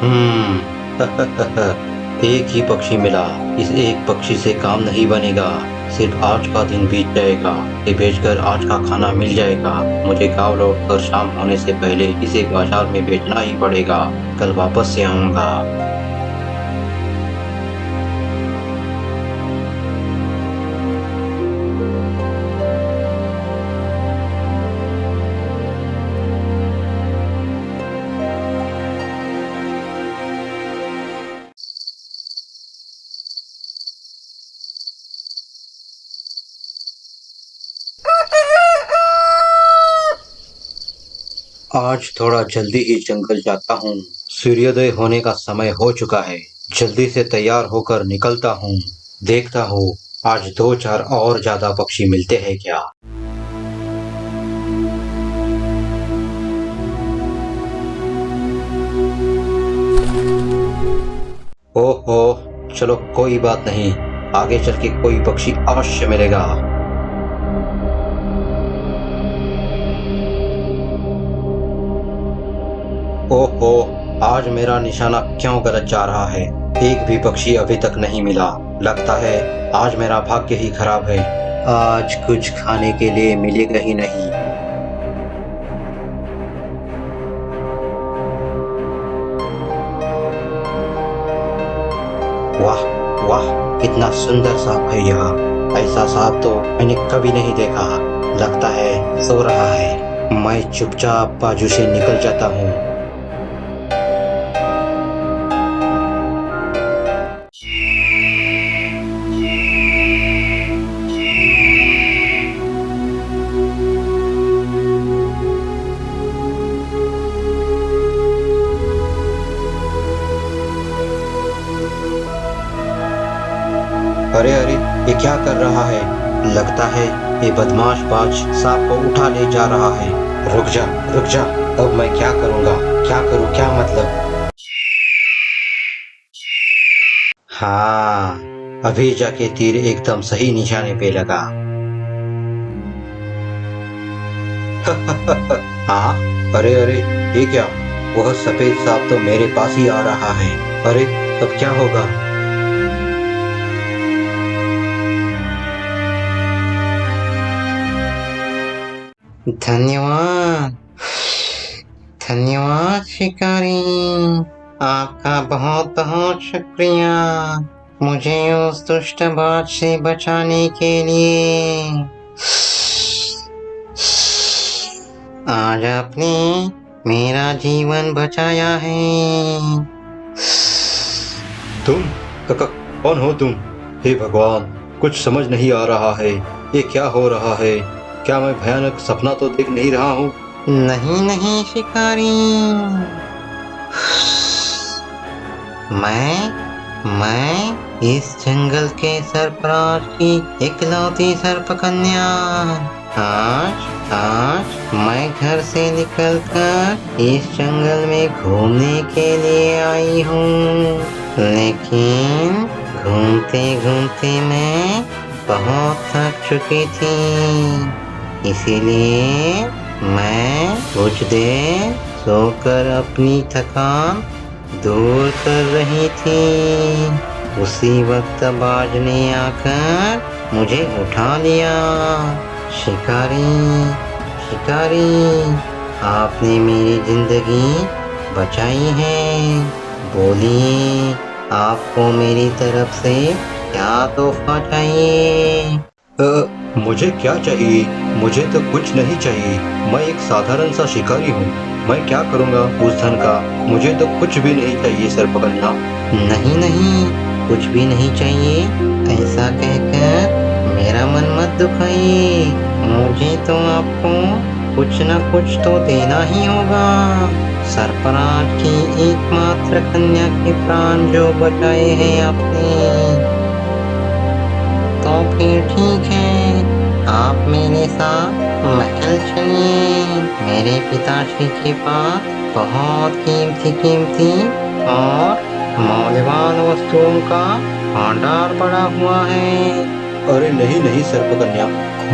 हम्म। एक ही पक्षी मिला। इस एक पक्षी से काम नहीं बनेगा। सिर्फ आज का दिन बीत जाएगा। ये बेचकर आज का खाना मिल जाएगा। मुझे गांव लौटकर शाम होने से पहले इसे बाजार में बेचना ही पड़ेगा। कल वापस से आऊंगा। आज थोड़ा जल्दी ही जंगल जाता हूँ। सूर्योदय होने का समय हो चुका है। जल्दी से तैयार होकर निकलता हूँ। देखता हूँ आज दो चार और ज्यादा पक्षी मिलते हैं क्या। ओहो, चलो कोई बात नहीं। आगे चल के कोई पक्षी अवश्य मिलेगा। ओहो, आज मेरा निशाना क्यों गलत जा रहा है। एक भी पक्षी अभी तक नहीं मिला। लगता है आज मेरा भाग्य ही खराब है। आज कुछ खाने के लिए मिलेगा ही नहीं। वाह वाह, कितना सुंदर सांप है यह। ऐसा सांप तो मैंने कभी नहीं देखा। लगता है सो रहा है। मैं चुपचाप बाजू से निकल जाता हूँ। अरे अरे, ये क्या कर रहा है। लगता है ये बदमाश बाज सांप को उठा ले जा रहा है। रुक जा रुक जा। अब मैं क्या करूँगा। क्या करूँ, क्या मतलब। हाँ, अभी जाके तीर एकदम सही निशाने पे लगा। हाँ, अरे अरे, ये क्या। वह सफेद सांप तो मेरे पास ही आ रहा है। अरे, अब क्या होगा। धन्यवाद, धन्यवाद शिकारी। आपका बहुत बहुत शुक्रिया मुझे उस दुष्ट बाज से बचाने के लिए। आज आपने मेरा जीवन बचाया है। तुम कौन हो तुम। हे भगवान, कुछ समझ नहीं आ रहा है। ये क्या हो रहा है। क्या मैं भयानक सपना तो देख नहीं रहा हूँ। नहीं नहीं शिकारी, मैं इस जंगल के सरपराज की इकलौती सर्पकन्या। आज मैं घर से निकलकर इस जंगल में घूमने के लिए आई हूँ। लेकिन घूमते घूमते मैं बहुत थक चुकी थी। इसीलिए मैं कुछ देर सोकर अपनी थकान दूर कर रही थी। उसी वक्त बाज ने आकर मुझे उठा लिया। शिकारी, शिकारी, आपने मेरी जिंदगी बचाई है। बोलिए, आपको मेरी तरफ से क्या तोहफा चाहिए। मुझे क्या चाहिए। मुझे तो कुछ नहीं चाहिए। मैं एक साधारण सा शिकारी हूँ। मैं क्या करूँगा उस धन का। मुझे तो कुछ भी नहीं चाहिए सर्पकन्या। नहीं नहीं, कुछ भी नहीं चाहिए ऐसा कहकर मेरा मन मत दुखाइए। मुझे तो आपको कुछ न कुछ तो देना ही होगा। सरपराज की एकमात्र कन्या के प्राण जो बचाए हैं आपने। तो फिर ठीक है, आप मेरे साथ महल चलिए। मेरे पिताश्री के पास बहुत कीमती और मौल्यवान वस्तुओं का भंडार पड़ा हुआ है। अरे नहीं नहीं सर्पकन्या,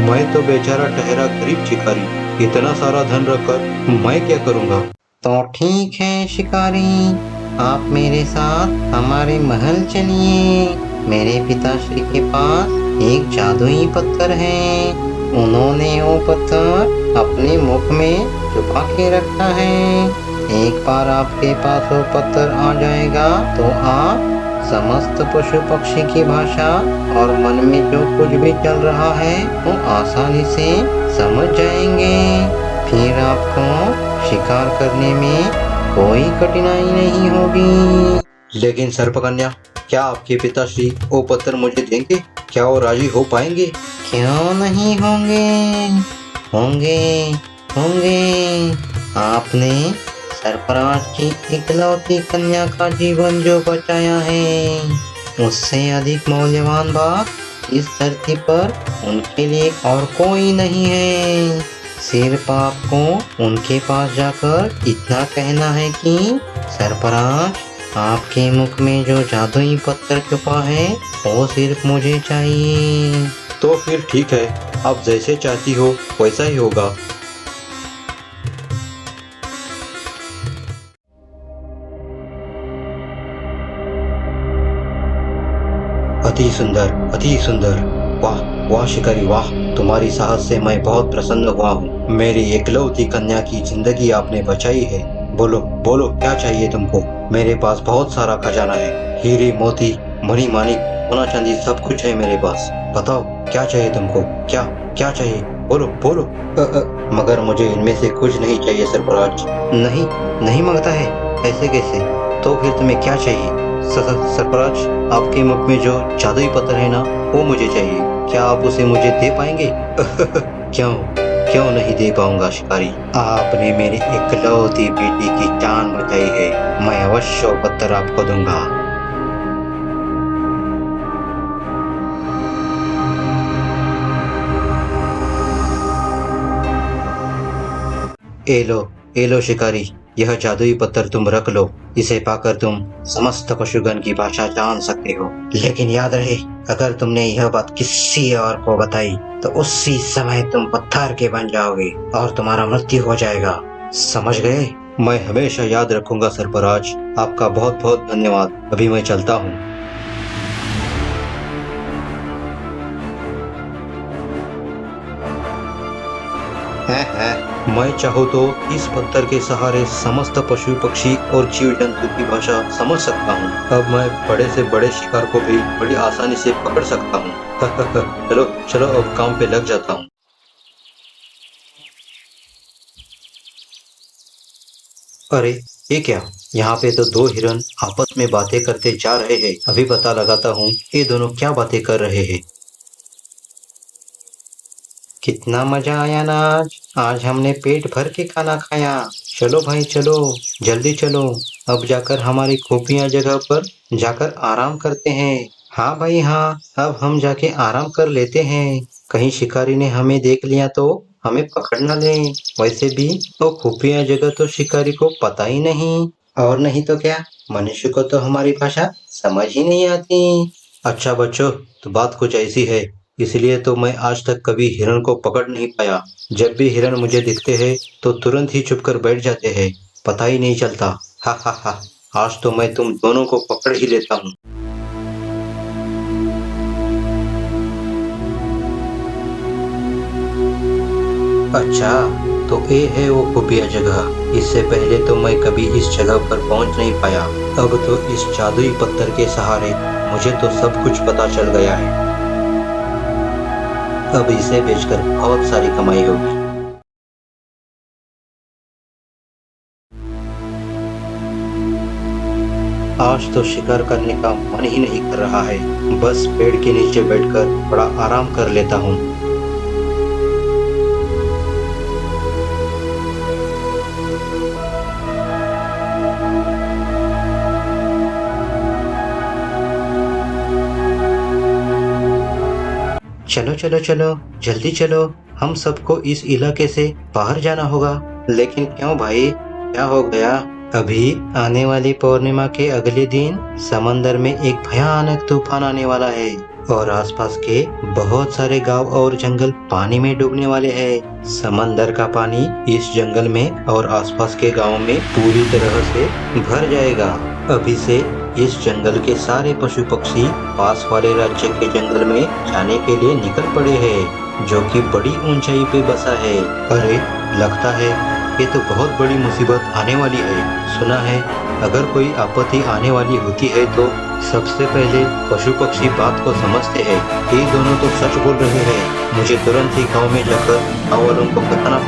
मैं तो बेचारा ठहरा गरीब शिकारी। इतना सारा धन रखकर मैं क्या करूँगा। तो ठीक है शिकारी, आप मेरे साथ हमारे महल चलिए। मेरे पिताश्री के पास एक जादुई पत्थर है। उन्होंने वो पत्थर अपने मुख में छुपा के रखा है। एक बार आपके पास वो पत्थर आ जाएगा तो आप समस्त पशु पक्षी की भाषा और मन में जो कुछ भी चल रहा है वो आसानी से समझ जाएंगे। फिर आपको शिकार करने में कोई कठिनाई नहीं होगी। लेकिन सर्पकन्या, क्या आपके पिताश्री वो पत्थर मुझे देंगे? क्या वो राजी हो पाएंगे? क्यों नहीं होंगे, होंगे होंगे। आपने सरफराज की इकलौती कन्या का जीवन जो बचाया है, उससे अधिक मूल्यवान बात इस धरती पर उनके लिए और कोई नहीं है। सिर्फ आपको उनके पास जाकर इतना कहना है कि सरफराज, आपके मुख में जो जादुई पत्थर छुपा है वो सिर्फ मुझे चाहिए। तो फिर ठीक है, आप जैसे चाहती हो वैसा ही होगा। अति सुंदर, अति सुंदर। वाह वाह शिकारी वाह, तुम्हारी साहस से मैं बहुत प्रसन्न हुआ हूँ। मेरी एकलौती कन्या की जिंदगी आपने बचाई है। बोलो बोलो, क्या चाहिए तुमको? मेरे पास बहुत सारा खजाना है, हीरे मोती मणि माणिक सोना चांदी सब कुछ है मेरे पास। बताओ क्या चाहिए तुमको? क्या क्या चाहिए? बोलो बोलो। मगर मुझे इनमें से कुछ नहीं चाहिए सरफराज। नहीं, नहीं मांगता है? ऐसे कैसे? तो फिर तुम्हें क्या चाहिए? सरफराज, आपके मुख में जो जादुई पत्थर है ना, वो मुझे चाहिए। क्या आप उसे मुझे दे पाएंगे? क्यों क्यों नहीं दे पाऊंगा शिकारी। आपने मेरी इकलौती बेटी की जान बचाई है। मैं अवश्य पत्थर आपको दूंगा। ए लो शिकारी, यह जादुई पत्थर तुम रख लो। इसे पाकर तुम समस्त पशुगण की भाषा जान सकते हो। लेकिन याद रहे, अगर तुमने यह बात किसी और को बताई तो उसी समय तुम पत्थर के बन जाओगे और तुम्हारा मृत्यु हो जाएगा। समझ गए? मैं हमेशा याद रखूंगा सरफराज। आपका बहुत बहुत धन्यवाद। अभी मैं चलता हूँ। मैं चाहूँ तो इस पत्थर के सहारे समस्त पशु पक्षी और जीव जंतु की भाषा समझ सकता हूँ। अब मैं बड़े से बड़े शिकार को भी बड़ी आसानी से पकड़ सकता हूँ। चलो चलो, अब काम पे लग जाता हूँ। अरे ये क्या? यहाँ पे तो दो हिरन आपस में बातें करते जा रहे हैं। अभी पता लगाता हूँ ये दोनों क्या बातें कर रहे हैं। कितना मजा आया ना आज हमने पेट भर के खाना खाया। चलो भाई चलो, जल्दी चलो। अब जाकर हमारी खुफिया जगह पर जाकर आराम करते हैं। हाँ भाई हाँ, अब हम जाके आराम कर लेते हैं। कहीं शिकारी ने हमें देख लिया तो हमें पकड़ ना ले। वैसे भी वो खुफिया जगह तो शिकारी को पता ही नहीं। और नहीं तो क्या, मनुष्य को तो हमारी भाषा समझ ही नहीं आती। अच्छा बच्चों, तो बात कुछ ऐसी है। इसलिए तो मैं आज तक कभी हिरण को पकड़ नहीं पाया। जब भी हिरण मुझे दिखते हैं तो तुरंत ही चुपकर बैठ जाते हैं, पता ही नहीं चलता। हा हा हा, आज तो मैं तुम दोनों को पकड़ ही लेता हूँ। अच्छा, तो ये है वो खुफिया जगह। इससे पहले तो मैं कभी इस जगह पर पहुंच नहीं पाया। अब तो इस जादुई पत्थर के सहारे मुझे तो सब कुछ पता चल गया है। अब इसे बेचकर बहुत सारी कमाई होगी। आज तो शिकार करने का मन ही नहीं कर रहा है। बस पेड़ के नीचे बैठकर थोड़ा आराम कर लेता हूँ। चलो चलो चलो, जल्दी चलो। हम सबको इस इलाके से बाहर जाना होगा। लेकिन क्यों भाई, क्या हो गया? अभी आने वाली पूर्णिमा के अगले दिन समंदर में एक भयानक तूफान आने वाला है और आसपास के बहुत सारे गांव और जंगल पानी में डूबने वाले हैं। समंदर का पानी इस जंगल में और आसपास के गांव में पूरी तरह से भर जाएगा। अभी से इस जंगल के सारे पशु पक्षी पास वाले राज्य के जंगल में जाने के लिए निकल पड़े हैं, जो कि बड़ी ऊंचाई पे बसा है। अरे लगता है ये तो बहुत बड़ी मुसीबत आने वाली है। सुना है अगर कोई आपत्ति आने वाली होती है तो सबसे पहले पशु पक्षी बात को समझते हैं। ये दोनों तो सच बोल रहे हैं। मुझे तुरंत ही गांव में जाकर गाँव वालों को बताना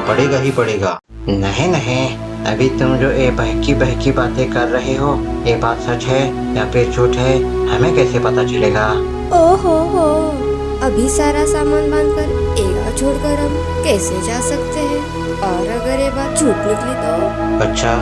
पड़ेगा ही पड़ेगा। नहीं नहीं, अभी तुम जो ये बहकी बातें कर रहे हो, ये बात सच है या फिर झूठ है, हमें कैसे पता चलेगा? ओहो हो, अभी सारा सामान बांधकर एक गाँव छोड़कर हम कैसे जा सकते हैं? और अगर ये बात झूठ निकली तो? अच्छा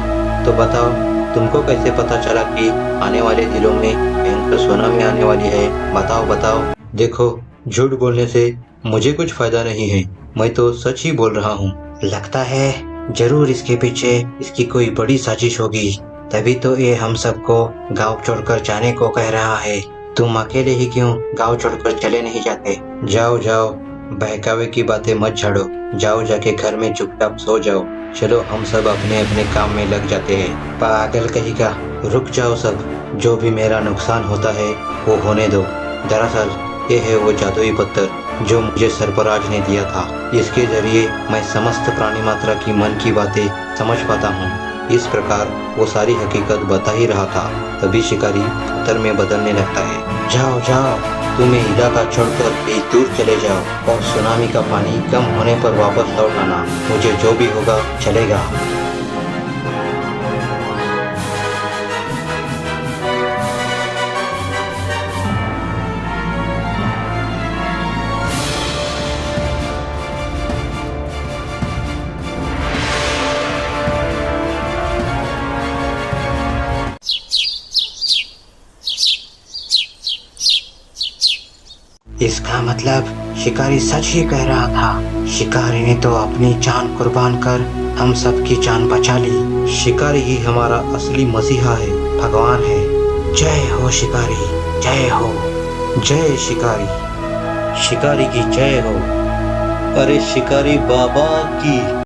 तो बताओ, तुमको कैसे पता चला कि आने वाले दिनों में भयंकर सुनामी आने वाली है? बताओ। देखो, झूठ बोलने से मुझे कुछ फायदा नहीं है, मैं तो सच ही बोल रहा हूँ। लगता है जरूर इसके पीछे इसकी कोई बड़ी साजिश होगी, तभी तो ये हम सबको गांव छोड़कर जाने को कह रहा है। तुम अकेले ही क्यों गांव छोड़कर चले नहीं जाते? जाओ, बहकावे की बातें मत छाड़ो। जाओ, जाके घर में चुपचाप सो जाओ। चलो हम सब अपने अपने काम में लग जाते हैं। पागल कहेगा। रुक जाओ सब, जो भी मेरा नुकसान होता है वो होने दो। दरअसल ये है वो जादुई पत्थर जो मुझे सरफराज ने दिया था। इसके जरिए मैं समस्त प्राणी मात्रा की मन की बातें समझ पाता हूँ। इस प्रकार वो सारी हकीकत बता ही रहा था। तभी शिकारी पत्थर में बदलने लगता है। जाओ, तुम्हें इलाका छोड़कर भी दूर चले जाओ और सुनामी का पानी कम होने पर वापस लौट आना। मुझे जो भी होगा चलेगा। इसका मतलब शिकारी सच ही कह रहा था। शिकारी ने तो अपनी जान कुर्बान कर हम सबकी जान बचा ली। शिकारी ही हमारा असली मसीहा है, भगवान है। जय हो शिकारी, जय हो। जय शिकारी, शिकारी की जय हो। अरे शिकारी बाबा की।